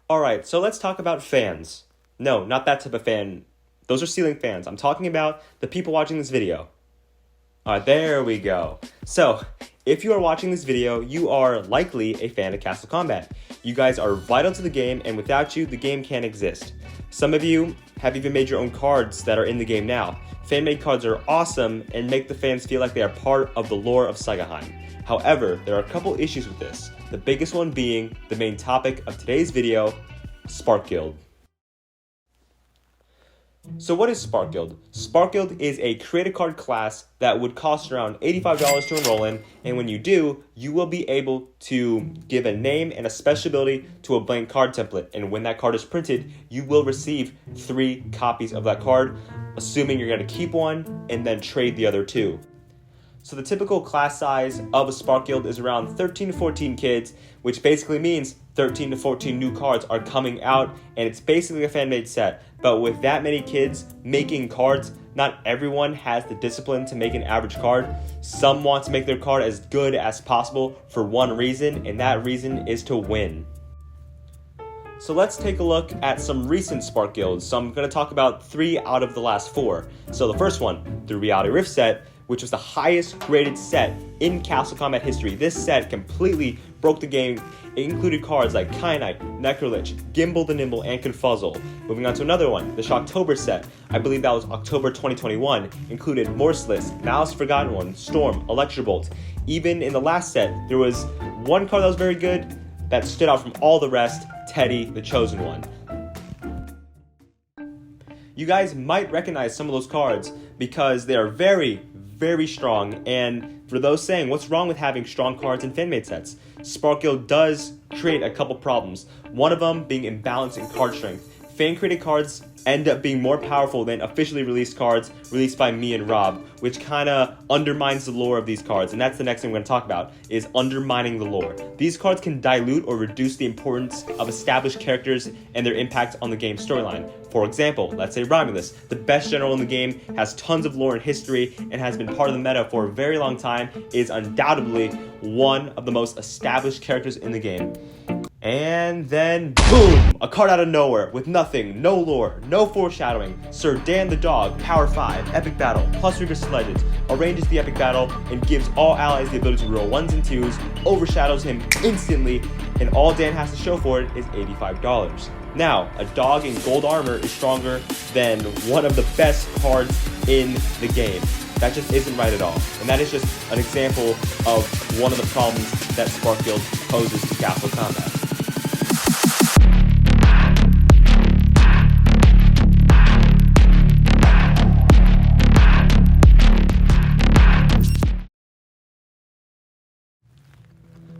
Alright, so let's talk about fans. No, not that type of fan. Those are ceiling fans. I'm talking about the people watching this video. Alright, there we go. So, if you are watching this video, you are likely a fan of Castle Combat. You guys are vital to the game, and without you, the game can't exist. Some of you have even made your own cards that are in the game now. Fan-made cards are awesome and make the fans feel like they are part of the lore of Sagaheim. However, there are a couple issues with this. The biggest one being the main topic of today's video, Spark Guild. So what is Spark Guild? Spark Guild is a create a card class that would cost around $85 to enroll in, and when you do, you will be able to give a name and a special ability to a blank card template, and when that card is printed, you will receive 3 copies of that card, assuming you're going to keep one and then trade the other 2. So the typical class size of a Spark Guild is around 13 to 14 kids, which basically means 13 to 14 new cards are coming out, and it's basically a fan-made set. But with that many kids making cards, not everyone has the discipline to make an average card. Some want to make their card as good as possible for one reason, and that reason is to win. So let's take a look at some recent Spark Guilds. So I'm going to talk about 3 out of the last 4. So the first one, the Reality Rift set, which was the highest graded set in Castle Combat history. This set completely broke the game. It included cards like Kyanite, Necrolich, Gimbal the Nimble, and Confuzzle. Moving on to another one, the Shocktober set. I believe that was October 2021. Included Morseless, Malice Forgotten One, Storm, Electrobolt. Even in the last set, there was one card that was very good that stood out from all the rest, Teddy, the Chosen One. You guys might recognize some of those cards because they are very strong, and for those saying, what's wrong with having strong cards in fan-made sets? Spark Guild does create a couple problems. One of them being imbalance in card strength. Fan-created cards end up being more powerful than officially released cards released by me and Rob, which kind of undermines the lore of these cards, and that's the next thing we're going to talk about, is undermining the lore. These cards can dilute or reduce the importance of established characters and their impact on the game's storyline. For example, let's say Romulus, the best general in the game, has tons of lore and history, and has been part of the meta for a very long time, is undoubtedly one of the most established characters in the game. And then, boom! A card out of nowhere, with nothing, no lore, no foreshadowing. Sir Dan the Dog, Power 5, Epic Battle, plus Reverse Legends, arranges the Epic Battle and gives all allies the ability to roll 1s and 2s, overshadows him instantly, and all Dan has to show for it is $85. Now, a dog in gold armor is stronger than one of the best cards in the game. That just isn't right at all. And that is just an example of one of the problems that Spark Guild poses to Castle Combat.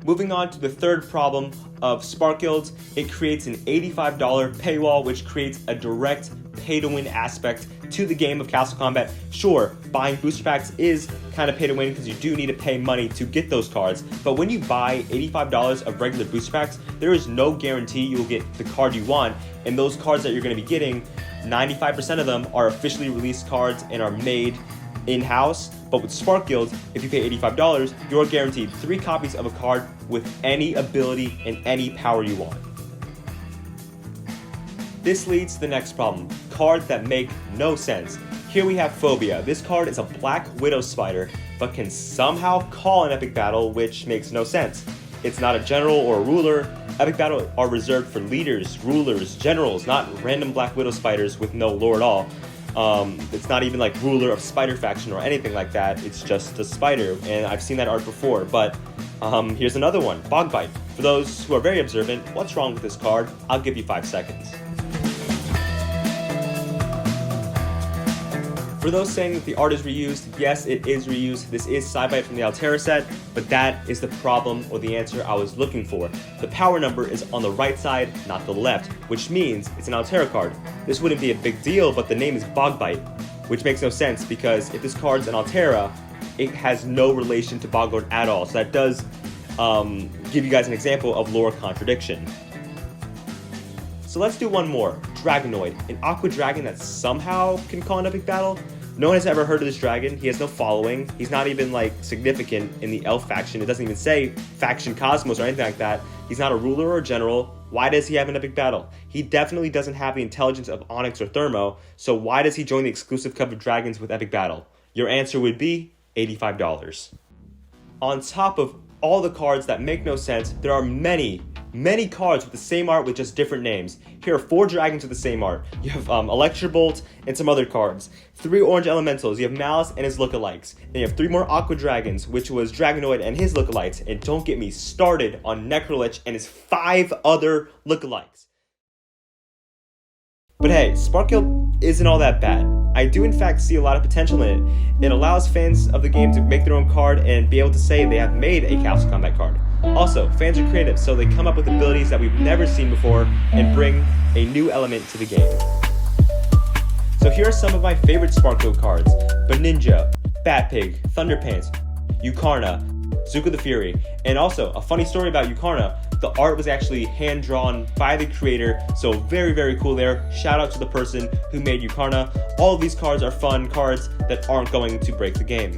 Moving on to the third problem of Spark Guilds, it creates an $85 paywall, which creates a direct pay-to-win aspect to the game of Castle Combat. Sure, buying booster packs is kind of pay-to-win because you do need to pay money to get those cards, but when you buy $85 of regular booster packs, there is no guarantee you will get the card you want, and those cards that you're going to be getting, 95% of them are officially released cards and are made in-house. But with Spark Guild, if you pay $85, you're guaranteed 3 copies of a card with any ability and any power you want. This leads to the next problem, cards that make no sense. Here we have Phobia. This card is a Black Widow Spider, but can somehow call an Epic Battle, which makes no sense. It's not a general or a ruler. Epic Battle are reserved for leaders, rulers, generals, not random Black Widow Spiders with no lore at all. It's not even like ruler of spider faction or anything like that. It's just a spider, and I've seen that art before. But here's another one, Bogbite. For those who are very observant, what's wrong with this card? I'll give you 5 seconds. For those saying that the art is reused, yes, it is reused. This is Sidebite from the Altera set, but that is the problem or the answer I was looking for. The power number is on the right side, not the left, which means it's an Altera card. This wouldn't be a big deal, but the name is Bogbite, which makes no sense because if this card's an Altera, it has no relation to Boglord at all. So that does give you guys an example of lore contradiction. So let's do one more, Dragonoid, an Aqua Dragon that somehow can call an Epic Battle. No one has ever heard of this dragon. He has no following. He's not even like significant in the elf faction. It doesn't even say faction Cosmos or anything like that. He's not a ruler or a general. Why does he have an epic battle? He definitely doesn't have the intelligence of Onyx or Thermo, so why does he join the exclusive Cup of Dragons with epic battle? Your answer would be $85. On top of all the cards that make no sense, there are many cards with the same art with just different names. Here are 4 dragons with the same art. You have Electrobolt and some other cards. 3 orange elementals. You have Malice and his lookalikes. Then you have 3 more aqua dragons, which was Dragonoid and his lookalikes. And don't get me started on Necrolich and his 5 other lookalikes. But hey, Spark Guild isn't all that bad. I do in fact see a lot of potential in it. It allows fans of the game to make their own card and be able to say they have made a Castle Combat card. Also, fans are creative, so they come up with abilities that we've never seen before and bring a new element to the game. So here are some of my favorite Spark Guild cards: Baninja, Batpig, Thunderpants, Yukarna, Zuko the Fury. And also, a funny story about Yukarna, the art was actually hand-drawn by the creator, so very cool there. Shout out to the person who made Yukarna. All of these cards are fun cards that aren't going to break the game.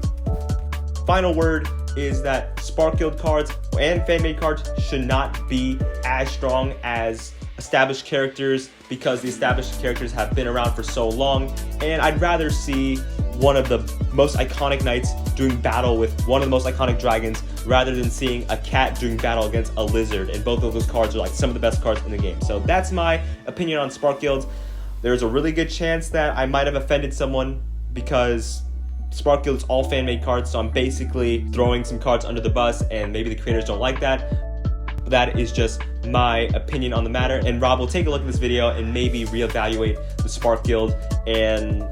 Final word is that Spark Guild cards and fan-made cards should not be as strong as established characters, because the established characters have been around for so long, and I'd rather see one of the most iconic knights doing battle with one of the most iconic dragons rather than seeing a cat doing battle against a lizard, and both of those cards are like some of the best cards in the game. So that's my opinion on Spark Guild. There's a really good chance that I might have offended someone because Spark Guild's all fan-made cards, so I'm basically throwing some cards under the bus, and maybe the creators don't like that. But that is just my opinion on the matter, and Rob will take a look at this video and maybe reevaluate the Spark Guild and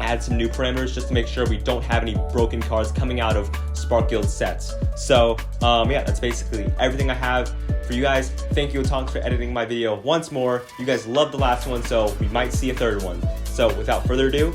add some new parameters just to make sure we don't have any broken cards coming out of Spark Guild sets. So yeah, that's basically everything I have for you guys. Thank you, Tonks, for editing my video once more. You guys loved the last one, so we might see a third one. So without further ado,